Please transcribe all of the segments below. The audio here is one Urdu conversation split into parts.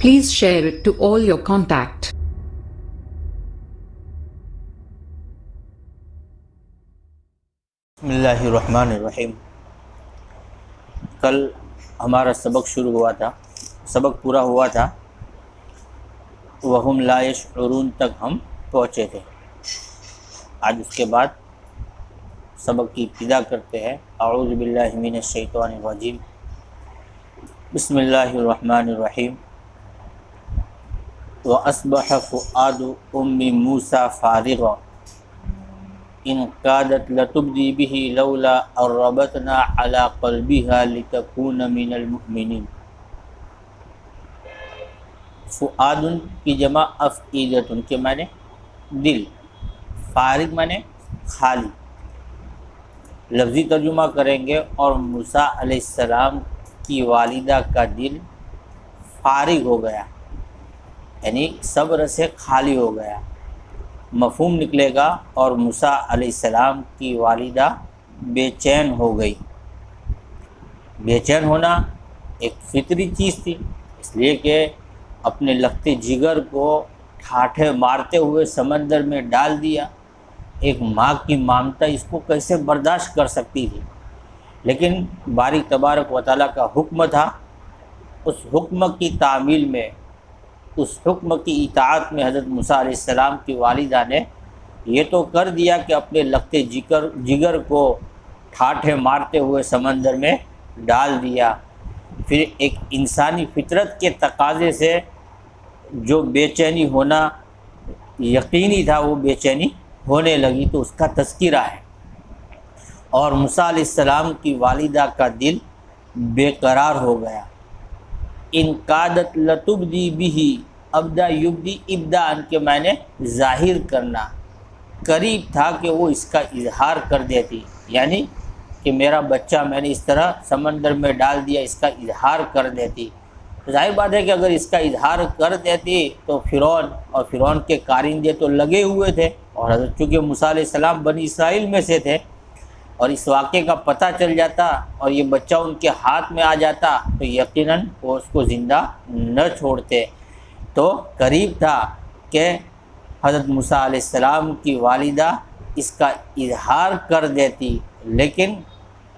Please share it to all your contact. بسم اللہ الرحمن الرحیم۔ کل ہمارا سبق شروع ہوا تھا، سبق پورا ہوا تھا، وَهُمْ لَا يَشْعُرُونَ تک ہم پہنچے تھے۔ آج اس کے بعد سبق کی ابتدا کرتے ہیں۔ اعوذ باللہ من الشیطان الرجیم، بسم اللہ الرحمن الرحیم۔ وَأَصْبَحَ فُؤَادُ أُمِّ مُوسَى فَارِغًا إِنْ كَادَتْ لَتُبْدِي بِهِ لَوْلَا أَن رَّبَطْنَا عَلَىٰ قَلْبِهَا لِتَكُونَ مِنَ الْمُؤْمِنِينَ۔ فؤاد کی جمع افئدۃ کے معنی دل، فارغ معنی خالی۔ لفظی ترجمہ کریں گے اور موسیٰ علیہ السلام کی والدہ کا دل فارغ ہو گیا، یعنی صبر سے خالی ہو گیا، مفہوم نکلے گا، اور موسیٰ علیہ السلام کی والدہ بے چین ہو گئی۔ بے چین ہونا ایک فطری چیز تھی، اس لیے کہ اپنے لخت جگر کو ٹھاٹھے مارتے ہوئے سمندر میں ڈال دیا۔ ایک ماں کی ممتا اس کو کیسے برداشت کر سکتی تھی؟ لیکن باری تبارک و تعالیٰ کا حکم تھا، اس حکم کی تعمیل میں، اس حکم کی اطاعت میں حضرت موسیٰ علیہ السلام کی والدہ نے یہ تو کر دیا کہ اپنے لخت جگر کو ٹھاٹھے مارتے ہوئے سمندر میں ڈال دیا۔ پھر ایک انسانی فطرت کے تقاضے سے جو بے چینی ہونا یقینی تھا، وہ بے چینی ہونے لگی، تو اس کا تذکرہ ہے۔ اور موسیٰ علیہ السلام کی والدہ کا دل بے قرار ہو گیا۔ ان کادت لتبدی بھی، ابدا یبدی ابداء کے معنی ظاہر کرنا، قریب تھا کہ وہ اس کا اظہار کر دیتی، یعنی کہ میرا بچہ میں نے اس طرح سمندر میں ڈال دیا، اس کا اظہار کر دیتی۔ ظاہر بات ہے کہ اگر اس کا اظہار کر دیتی تو فرعون کے کارندے تو لگے ہوئے تھے، اور حضرت چونکہ موسیٰ علیہ السلام بنی اسرائیل میں سے تھے، اور اس واقعے کا پتہ چل جاتا اور یہ بچہ ان کے ہاتھ میں آ جاتا تو یقیناً وہ اس کو زندہ نہ چھوڑتے۔ تو قریب تھا کہ حضرت موسیٰ علیہ السلام کی والدہ اس کا اظہار کر دیتی، لیکن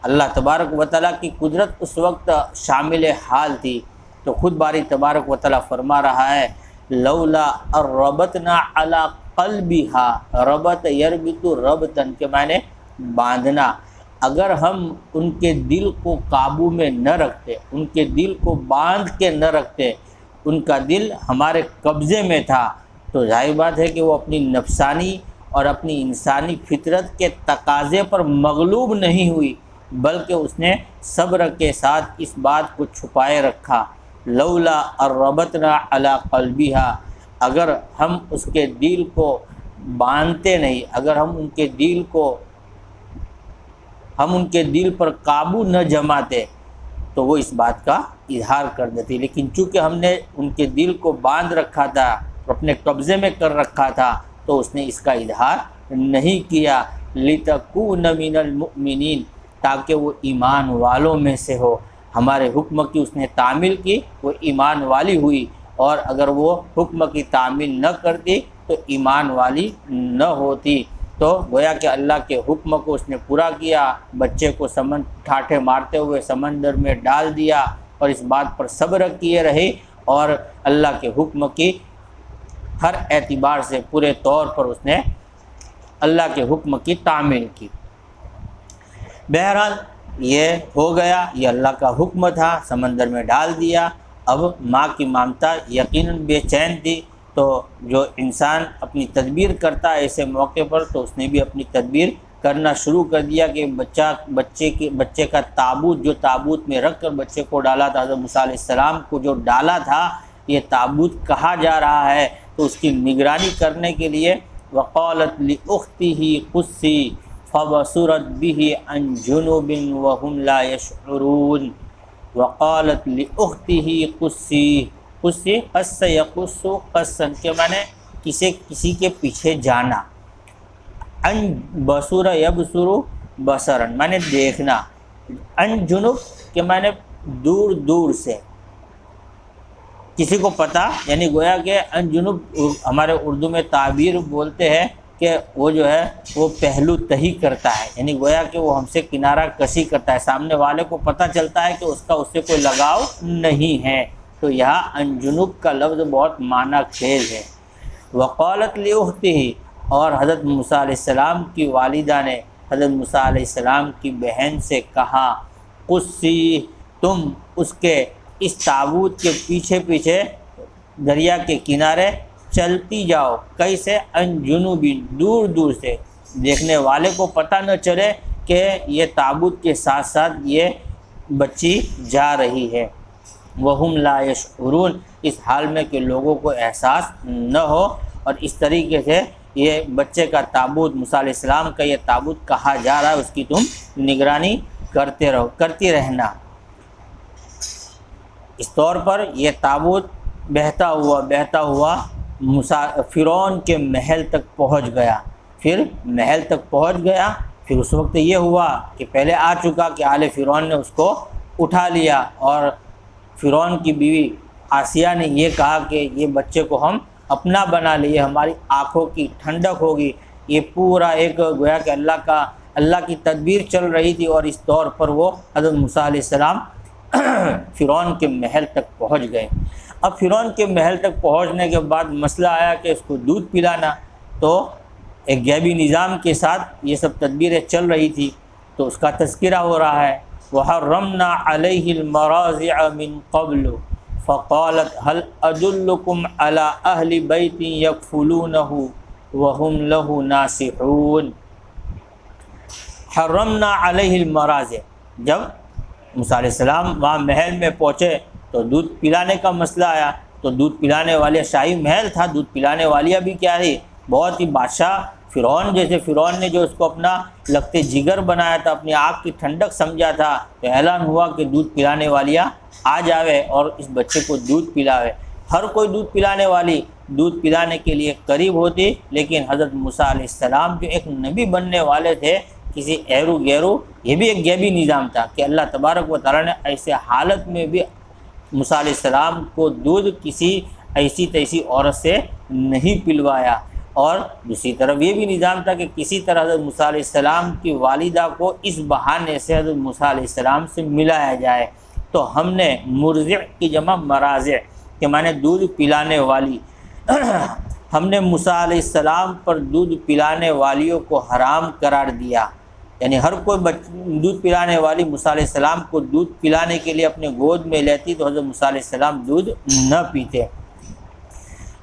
اللہ تبارک و تعالیٰ کی قدرت اس وقت شامل حال تھی، تو خود باری تبارک و تعالیٰ فرما رہا ہے لولا ربطنا علی قلبها، ربط یربط ربطن کے معنی باندھنا، اگر ہم ان کے دل کو قابو میں نہ رکھتے، ان کے دل کو باندھ کے نہ رکھتے، ان کا دل ہمارے قبضے میں تھا، تو ظاہر بات ہے کہ وہ اپنی نفسانی اور اپنی انسانی فطرت کے تقاضے پر مغلوب نہیں ہوئی، بلکہ اس نے صبر کے ساتھ اس بات کو چھپائے رکھا۔ لولا ربطنا علی قلبها، اگر ہم اس کے دل کو باندھتے نہیں، اگر ہم ان کے دل پر قابو نہ جماتے تو وہ اس بات کا اظہار کر دیتی، لیکن چونکہ ہم نے ان کے دل کو باندھ رکھا تھا، اپنے قبضے میں کر رکھا تھا، تو اس نے اس کا اظہار نہیں کیا۔ لِتَكُونَ مِنَ الْمُؤْمِنِينَ، تاکہ وہ ایمان والوں میں سے ہو۔ ہمارے حکم کی اس نے تعمیل کی، وہ ایمان والی ہوئی، اور اگر وہ حکم کی تعمیل نہ کرتی تو ایمان والی نہ ہوتی۔ تو گویا کہ اللہ کے حکم کو اس نے پورا کیا، بچے کو ٹھاٹھے مارتے ہوئے سمندر میں ڈال دیا، اور اس بات پر صبر کیے رہے، اور اللہ کے حکم کی ہر اعتبار سے پورے طور پر اس نے اللہ کے حکم کی تعمیل کی۔ بہرحال یہ ہو گیا، یہ اللہ کا حکم تھا، سمندر میں ڈال دیا۔ اب ماں کی ممتا یقیناً بے چین تھی، تو جو انسان اپنی تدبیر کرتا ہے ایسے موقع پر، تو اس نے بھی اپنی تدبیر کرنا شروع کر دیا کہ بچے کا تابوت، جو تابوت میں رکھ کر بچے کو ڈالا تھا، حضرت موسیٰ علیہ السلام کو جو ڈالا تھا، یہ تابوت کہاں جا رہا ہے، تو اس کی نگرانی کرنے کے لیے وقالت لأختہ قصی فبصرت به عن جنوب وهم لا يشعرون۔ وقالت لأختہ قصی، قصی قص یقص قصن کے معنی کسی کے پیچھے جانا، ان بصر یبصر بصرن معنی دیکھنا، ان جنوب کے معنی دور دور سے، کسی کو پتہ، یعنی گویا کہ ان جنوب ہمارے اردو میں تعبیر بولتے ہیں کہ وہ جو ہے وہ پہلو تہی کرتا ہے، یعنی گویا کہ وہ ہم سے کنارہ کشی کرتا ہے، سامنے والے کو پتہ چلتا ہے کہ اس کا اس سے کوئی لگاؤ نہیں ہے۔ تو یہاں ان جنوب کا لفظ بہت معنی خیز ہے۔ وقالت لأختہ، اور حضرت موسیٰ علیہ السلام کی والدہ نے حضرت موسیٰ علیہ السلام کی بہن سے کہا، قصی، تم اس کے اس تابوت کے پیچھے پیچھے دریا کے کنارے چلتی جاؤ، کیسے؟ ان جنوبی، دور دور سے، دیکھنے والے کو پتہ نہ چلے کہ یہ تابوت کے ساتھ ساتھ یہ بچی جا رہی ہے۔ وہم لا یشعرون، اس حال میں کہ لوگوں کو احساس نہ ہو، اور اس طریقے سے یہ بچے کا تابوت، موسیٰ علیہ السلام کا یہ تابوت کہا جا رہا ہے، اس کی تم نگرانی کرتی رہنا۔ اس طور پر یہ تابوت بہتا ہوا فرعون کے محل تک پہنچ گیا۔ پھر محل تک پہنچ گیا، پھر اس وقت یہ ہوا کہ پہلے آ چکا کہ آل فرعون نے اس کو اٹھا لیا، اور فرعون کی بیوی آسیہ نے یہ کہا کہ یہ بچے کو ہم اپنا بنا لیے، ہماری آنکھوں کی ٹھنڈک ہوگی۔ یہ پورا ایک گویا کہ اللہ کی تدبیر چل رہی تھی، اور اس طور پر وہ حضرت موسیٰ علیہ السلام فرعون کے محل تک پہنچ گئے۔ اب فرعون کے محل تک پہنچنے کے بعد مسئلہ آیا کہ اس کو دودھ پلانا، تو ایک غیبی نظام کے ساتھ یہ سب تدبیریں چل رہی تھی، تو اس کا تذکرہ ہو رہا ہے۔ وَحَرَّمْنَا عَلَيْهِ الْمَرَاضِعَ مِن قَبْلُ فَقَالَتْ هَلْ أَدُلُّكُمْ عَلَىٰ أَهْلِ بَيْتٍ يَكْفُلُونَهُ وَهُمْ لَهُ نَاصِحُونَ۔ حرمنا علیہ المراضع، جب موسیٰ علیہ السلام وہاں محل میں پہنچے تو دودھ پلانے کا مسئلہ آیا، تو دودھ پلانے والے، شاہی محل تھا، دودھ پلانے والیاں بھی کیا تھی، بہت ہی بادشاہ فرعون جیسے، فرعون نے جو اس کو اپنا لگتے جگر بنایا تھا، اپنی آنکھ کی ٹھنڈک سمجھا تھا، تو اعلان ہوا کہ دودھ پلانے والیاں آ جاوے اور اس بچے کو دودھ پلاوے۔ ہر کوئی دودھ پلانے والی دودھ پلانے کے لیے قریب ہوتی، لیکن حضرت موسیٰ علیہ السلام جو ایک نبی بننے والے تھے، کسی ایرو گیرو، یہ بھی ایک غیبی نظام تھا کہ اللہ تبارک و تعالیٰ نے ایسے حالت میں بھی موسیٰ علیہ السلام کو دودھ کسی ایسی تیسی عورت سے نہیں پلوایا، اور دوسری طرف یہ بھی نظام تھا کہ کسی طرح حضرت موسیٰ علیہ السلام کی والدہ کو اس بہانے سے حضرت موسیٰ علیہ السلام سے ملایا جائے۔ تو ہم نے مرضع کی جمع مراضع کہ معنی دودھ پلانے والی، ہم نے موسیٰ علیہ السلام پر دودھ پلانے والیوں کو حرام قرار دیا، یعنی ہر کوئی دودھ پلانے والی موسیٰ علیہ السلام کو دودھ پلانے کے لیے اپنے گود میں لیتی تو حضرت موسیٰ علیہ السلام دودھ نہ پیتے،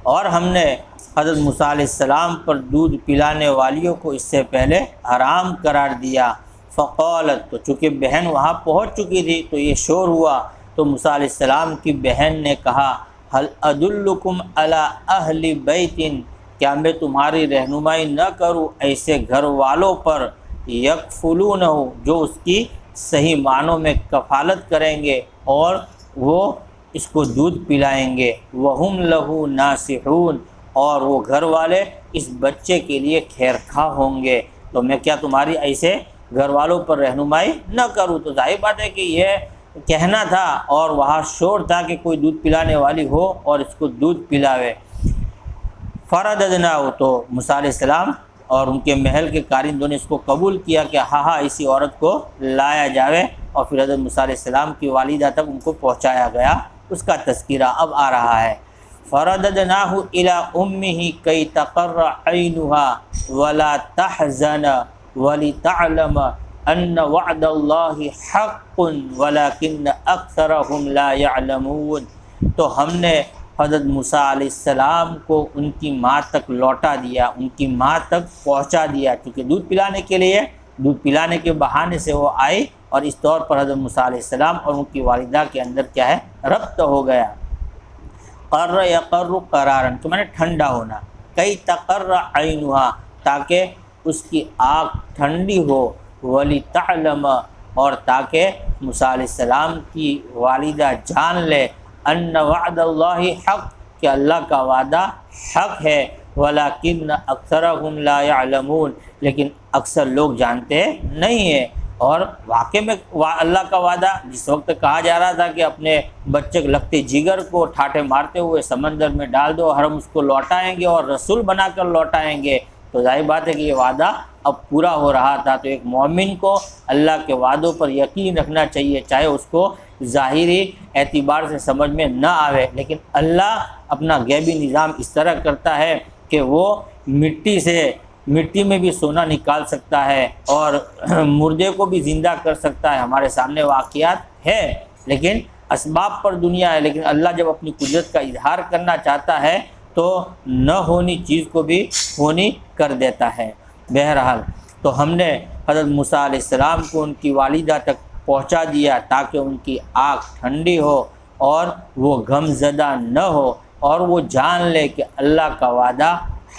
اور ہم نے حضرت موسیٰ علیہ السلام پر دودھ پلانے والیوں کو اس سے پہلے حرام قرار دیا۔ فقالت، تو چونکہ بہن وہاں پہنچ چکی تھی تو یہ شور ہوا، تو موسیٰ علیہ السلام کی بہن نے کہا، هل ادلکم علی اہل بیت، کیا میں تمہاری رہنمائی نہ کروں ایسے گھر والوں پر، یکفلونہ، جو اس کی صحیح معنوں میں کفالت کریں گے اور وہ اس کو دودھ پلائیں گے، وہم لہ ناصحون، اور وہ گھر والے اس بچے کے لیے خیر خواہ ہوں گے، تو میں کیا تمہاری ایسے گھر والوں پر رہنمائی نہ کروں؟ تو ظاہر بات ہے کہ یہ کہنا تھا اور وہاں شور تھا کہ کوئی دودھ پلانے والی ہو اور اس کو دودھ پلاوے۔ فرددناہ، تو موسیٰ علیہ السلام اور ان کے محل کے کارندوں نے اس کو قبول کیا کہ ہاں اسی عورت کو لایا جاوے، اور پھر حضرت موسیٰ علیہ السلام کی والدہ تک ان کو پہنچایا گیا۔ اس کا تذکرہ اب آ رہا ہے۔ فرددناہ الی امہ کی تقر عینہا ولا تحزن ولتعلم ان وعد اللہ حق ولکن اکثرہم لا یعلمون۔ تو ہم نے حضرت موسیٰ علیہ السلام کو ان کی ماں تک لوٹا دیا، ان کی ماں تک پہنچا دیا، کیونکہ دودھ پلانے کے لیے، دودھ پلانے کے بہانے سے وہ آئی، اور اس طور پر حضرت موسیٰ علیہ السلام اور ان کی والدہ کے اندر کیا ہے، ربط ہو گیا۔ قر یقر قرارن، تو میں نے ٹھنڈا ہونا، کئی تقر عینہا، تاکہ اس کی آنکھ ٹھنڈی ہو، وَلِتَعْلَمَ، اور تاکہ موسیٰ علیہ السلام کی والدہ جان لے، ان وعد اللہ حق، کہ اللہ کا وعدہ حق ہے، ولیکن اکثرہم لا یعلمون، لیکن اکثر لوگ جانتے نہیں ہیں۔ اور واقع میں اللہ کا وعدہ جس وقت کہا جا رہا تھا کہ اپنے بچے لگتے جگر کو ٹھاٹھے مارتے ہوئے سمندر میں ڈال دو اور ہم اس کو لوٹائیں گے اور رسول بنا کر لوٹائیں گے، تو ظاہر بات ہے کہ یہ وعدہ اب پورا ہو رہا تھا۔ تو ایک مومن کو اللہ کے وعدوں پر یقین رکھنا چاہیے، چاہے اس کو ظاہری اعتبار سے سمجھ میں نہ آوے، لیکن اللہ اپنا غیبی نظام اس طرح کرتا ہے کہ وہ مٹی میں بھی سونا نکال سکتا ہے اور مردے کو بھی زندہ کر سکتا ہے۔ ہمارے سامنے واقعات ہے لیکن اسباب پر دنیا ہے، لیکن اللہ جب اپنی قدرت کا اظہار کرنا چاہتا ہے تو نہ ہونی چیز کو بھی ہونی کر دیتا ہے۔ بہرحال تو ہم نے حضرت موسیٰ علیہ السلام کو ان کی والدہ تک پہنچا دیا تاکہ ان کی آنکھ ٹھنڈی ہو اور وہ غم زدہ نہ ہو اور وہ جان لے کہ اللہ کا وعدہ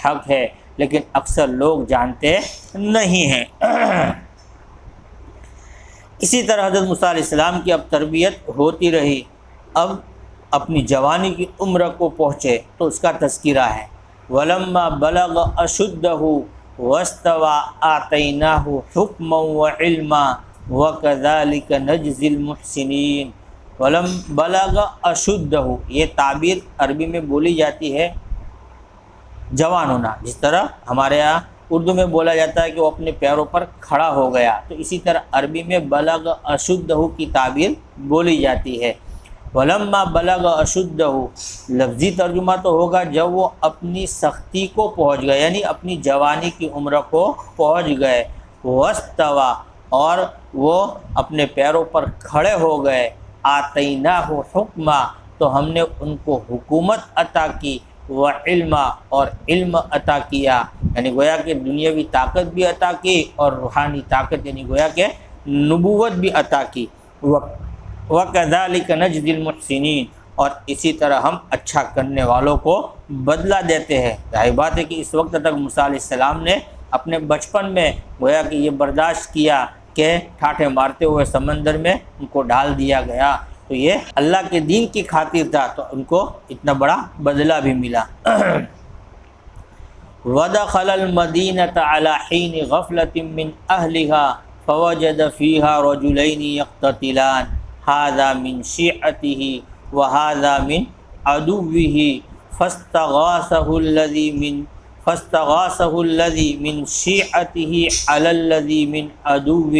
حق ہے، لیکن اکثر لوگ جانتے نہیں ہیں۔ اسی طرح حضرت موسیٰ علیہ السلام کی اب تربیت ہوتی رہی، اب اپنی جوانی کی عمر کو پہنچے تو اس کا تذکرہ ہے۔ وَلَمَّا بَلَغَ أَشُدَّهُ وَاسْتَوَىٰ آتَيْنَاهُ حُكْمًا وَعِلْمًا وَكَذَلِكَ نَجْزِي الْمُحْسِنِينَ۔ بلغ اشدہ، یہ تعبیر عربی میں بولی جاتی ہے جوان ہونا، جس طرح ہمارے یہاں اردو میں بولا جاتا ہے کہ وہ اپنے پیروں پر کھڑا ہو گیا، تو اسی طرح عربی میں بلغ اشدہ کی تعبیر بولی جاتی ہے۔ ولما بلغ اشدہ، لفظی ترجمہ تو ہوگا جب وہ اپنی سختی کو پہنچ گئے، یعنی اپنی جوانی کی عمر کو پہنچ گئے۔ واستوى، اور وہ اپنے پیروں پر کھڑے ہو گئے۔ آتیناہ حکما، تو ہم نے ان کو حکومت عطا کی، وعلما، اور علم عطا کیا، یعنی گویا کہ دنیاوی طاقت بھی عطا کی اور روحانی طاقت یعنی گویا کہ نبوت بھی عطا کی۔ وَكَذَلِكَ نَجْزِي الْمُحْسِنِينَ، اور اسی طرح ہم اچھا کرنے والوں کو بدلہ دیتے ہیں۔ ظاہر بات ہے کہ اس وقت تک موسیٰ علیہ السلام نے اپنے بچپن میں گویا کہ یہ برداشت کیا کہ ٹھاٹھے مارتے ہوئے سمندر میں ان کو ڈال دیا گیا، تو یہ اللہ کے دین کی خاطر تھا، تو ان کو اتنا بڑا بدلہ بھی ملا۔ وَدَخَلَ الْمَدِينَةَ عَلَى حِينِ غَفْلَةٍ مِّنْ أَهْلِهَا فَوَجَدَ فِيهَا رَجُلَيْنِ يَقْتَتِلَانِ هَذَا مِنْ شِيعَتِهِ وَهَذَا مِنْ عَدُوِّهِ فاستغاثه الذي من شيعته على الذي من عدوه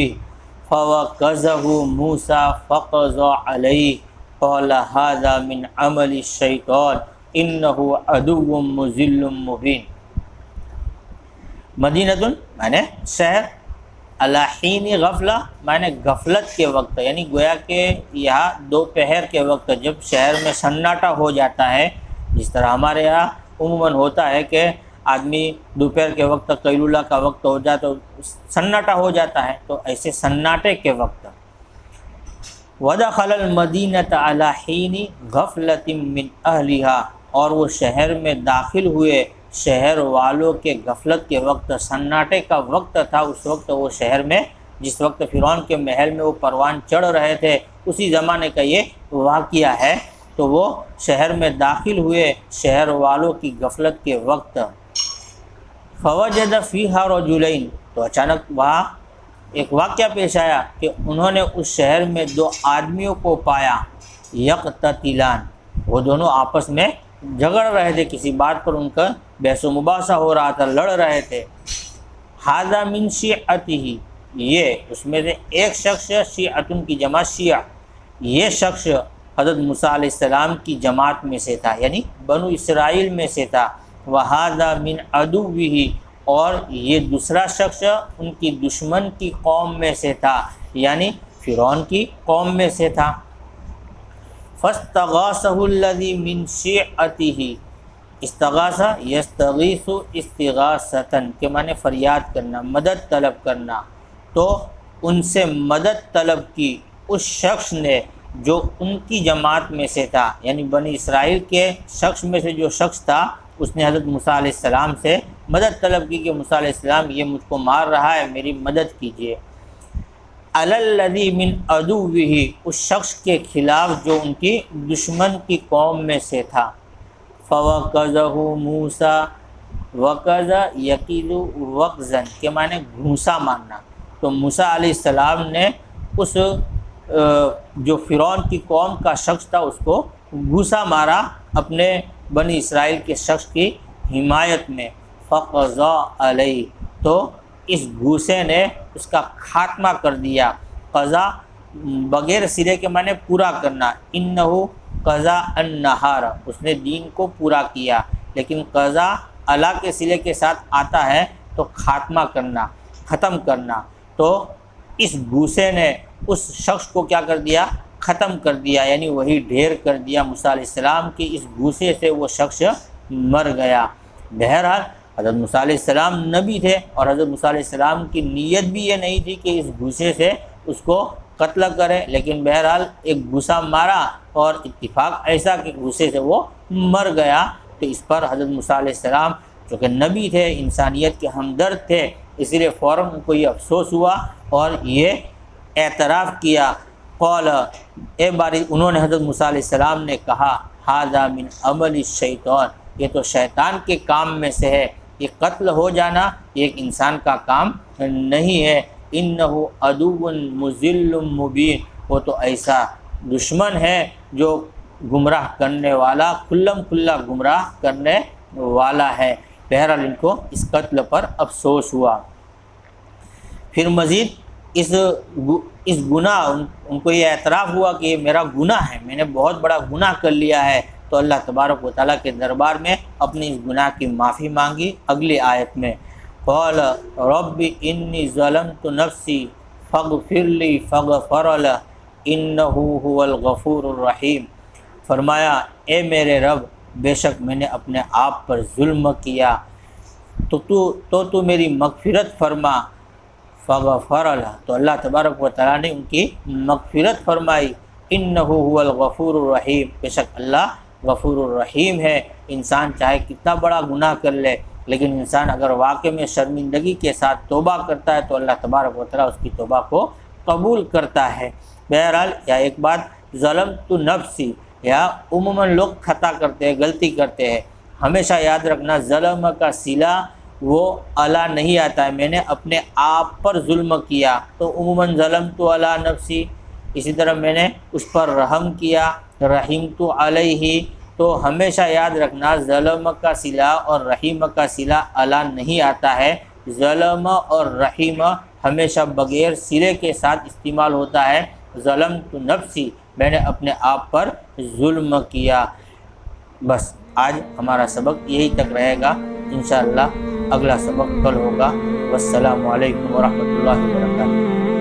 فوكزه موسى فقضى عليه قال هذا من عمل الشيطان انه عدو مضل مبين۔ مدینۃ معنی شہر، علی حین غفلہ معنی غفلت کے وقت، یعنی گویا کہ یہاں دوپہر کے وقت جب شہر میں سناٹا ہو جاتا ہے، جس طرح ہمارے یہاں عموماً ہوتا ہے کہ آدمی دوپہر کے وقت قیلولہ کا وقت ہو جائے تو سناٹا ہو جاتا ہے، تو ایسے سناٹے کے وقت وَدَخَلَ الْمَدِينَةَ عَلَى حِينِ غَفْلَةٍ مِّنْ أَهْلِهَا، اور وہ شہر میں داخل ہوئے شہر والوں کے غفلت کے وقت، سناٹے کا وقت تھا اس وقت وہ شہر میں، جس وقت فرعون کے محل میں وہ پروان چڑھ رہے تھے، اسی زمانے کا یہ واقعہ ہے۔ تو وہ شہر میں داخل ہوئے شہر والوں کی غفلت کے وقت۔ فوجد فیہا رجلین، تو اچانک وہاں ایک واقعہ پیش آیا کہ انہوں نے اس شہر میں دو آدمیوں کو پایا، یقتتلان، وہ دونوں آپس میں جھگڑ رہے تھے، کسی بات پر ان کا بحث و مباحثہ ہو رہا تھا، لڑ رہے تھے۔ ھذا من شیعتہ، یہ اس میں سے ایک شخص، شیعتن کی جمع شیعہ، یہ شخص حضرت موسیٰ علیہ السلام کی جماعت میں سے تھا، یعنی بنو اسرائیل میں سے تھا۔ وَھذا مِنْ عَدُوِّهِ، اور یہ دوسرا شخص ان کی دشمن کی قوم میں سے تھا، یعنی فرعون کی قوم میں سے تھا۔ فَاسْتَغَاثَهُ الَّذِي مِنْ شِيعَتِهِ، استغاثہ یستغیث استغاثۃ کے معنی فریاد کرنا، مدد طلب کرنا، تو ان سے مدد طلب کی اس شخص نے جو ان کی جماعت میں سے تھا، یعنی بنی اسرائیل کے شخص میں سے جو شخص تھا، اس نے حضرت موسیٰ علیہ السلام سے مدد طلب کی کہ موسیٰ علیہ السلام یہ مجھ کو مار رہا ہے، میری مدد کیجیے۔ علی الذی من عدوہ، اس شخص کے خلاف جو ان کی دشمن کی قوم میں سے تھا۔ فوکزہ موسیٰ، وکز یکیز وکزن کے معنی گھونسا مارنا، تو موسیٰ علیہ السلام نے اس جو فرعون کی قوم کا شخص تھا اس کو گھوسا مارا اپنے بنی اسرائیل کے شخص کی حمایت میں، فقضا علیہ، تو اس گھوسے نے اس کا خاتمہ کر دیا۔ قضا بغیر سرے کے معنی پورا کرنا، انہو قضا النہار، اس نے دین کو پورا کیا، لیکن قضا اللہ کے سرے کے ساتھ آتا ہے تو خاتمہ کرنا، ختم کرنا، تو اس گھوسے نے اس شخص کو کیا کر دیا؟ ختم کر دیا، یعنی وہی ڈھیر کر دیا موسیٰ علیہ السلام کی اس گھوسے سے وہ شخص مر گیا۔ بہرحال حضرت موسیٰ علیہ السلام نبی تھے اور حضرت موسیٰ علیہ السلام کی نیت بھی یہ نہیں تھی کہ اس گھوسے سے اس کو قتل کرے، لیکن بہرحال ایک گھوسا مارا اور اتفاق ایسا کہ گھوسے سے وہ مر گیا۔ تو اس پر حضرت موسیٰ علیہ السلام جو کہ نبی تھے، انسانیت کے ہمدرد تھے، اس لیے فوراً ان کو یہ افسوس ہوا اور یہ اعتراف کیا۔ قال، اے باری، انہوں نے حضرت موسیٰ علیہ السلام نے کہا، ھذا من عمل الشیطان، یہ تو شیطان کے کام میں سے ہے، یہ قتل ہو جانا یہ ایک انسان کا کام نہیں ہے۔ انہ عدو مضل مبین، وہ تو ایسا دشمن ہے جو گمراہ کرنے والا، کھلم کھلا گمراہ کرنے والا ہے۔ بہرحال ان کو اس قتل پر افسوس ہوا۔ پھر مزید اس گناہ، ان کو یہ اعتراف ہوا کہ یہ میرا گناہ ہے، میں نے بہت بڑا گناہ کر لیا ہے، تو اللہ تبارک و تعالیٰ کے دربار میں اپنی اس گناہ کی معافی مانگی۔ اگلی آیت میں قال رب انی ظلمت نفسی فاغفر لی فاغفر لہ انہ هو الغفور الرحیم، فرمایا اے میرے رب، بے شک میں نے اپنے آپ پر ظلم کیا، تو میری مغفرت فرما۔ فغفر لہ، تو اللہ تبارک و تعالیٰ نے ان کی مغفرت فرمائی۔ انہ هو الغفور الرحیم، بے شک اللہ غفور الرحیم ہے۔ انسان چاہے کتنا بڑا گناہ کر لے، لیکن انسان اگر واقع میں شرمندگی کے ساتھ توبہ کرتا ہے تو اللہ تبارک و تعالیٰ اس کی توبہ کو قبول کرتا ہے۔ بہرحال یا ایک بات، ظلمت نفسی، یا عموماً لوگ خطا کرتے ہیں، غلطی کرتے ہیں، ہمیشہ یاد رکھنا ظلم کا صلہ وہ الا نہیں آتا ہے، میں نے اپنے آپ پر ظلم کیا تو عموماً ظلمت علی نفسی، اسی طرح میں نے اس پر رحم کیا، رحمت علیہ، تو ہمیشہ یاد رکھنا ظلم کا صلہ اور رحیم کا صلہ الا نہیں آتا ہے، ظلم اور رحیم ہمیشہ بغیر صلے کے ساتھ استعمال ہوتا ہے۔ ظلمت نفسی، میں نے اپنے آپ پر ظلم کیا۔ بس آج ہمارا سبق یہی تک رہے گا، انشاءاللہ اگلا سبق کل ہوگا۔ والسلام علیکم ورحمۃ اللہ وبرکاتہ۔